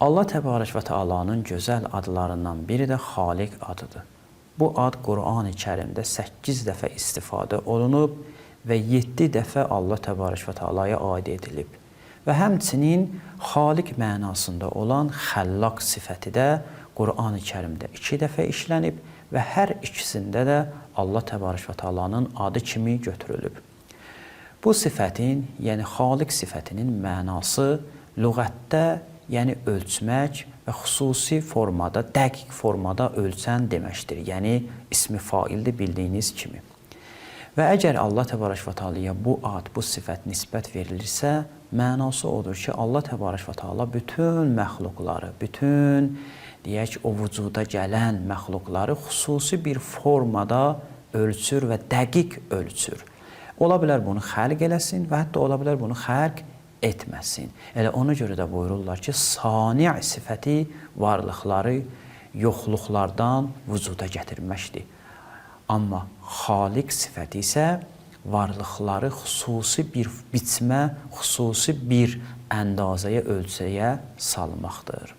Allah Təbarək və Teala'nın gözəl adlarından biri də Xaliq adıdır. Bu ad Qur'an-ı Kərimdə 8 dəfə istifadə olunub və 7 dəfə Allah Təbarək və Teala'ya aid edilib. Və həmçinin Xaliq mənasında olan Xəllaq sifəti də Qur'an-ı Kərimdə 2 dəfə işlənib və hər ikisində də Allah Təbarək və Teala'nın adı kimi götürülüb. Bu sifətin, yəni Xaliq sifətinin mənası lüğətdə, yəni ölçmək və xüsusi formada, dəqiq formada ölçən deməkdir. Yəni ismi faildir bildiyiniz kimi. Və əgər Allah Təbarək və Teala'ya bu ad, bu sifət nisbət verilirsə, mənası odur ki, Allah Təbarək və Teala bütün məxluqları, bütün deyək o vücuda gələn məxluqları xüsusi bir formada ölçür və dəqiq ölçür. Ola bilər bunu xəlq eləsin və hətta ola bilər bunu xəlq etməsin. Elə ona görə də buyururlar ki, sani' sifəti varlıqları yoxluqlardan vücuda gətirməkdir. Amma Xaliq sifəti isə varlıqları xüsusi bir biçmə, xüsusi bir əndazəyə, ölçəyə salmaqdır.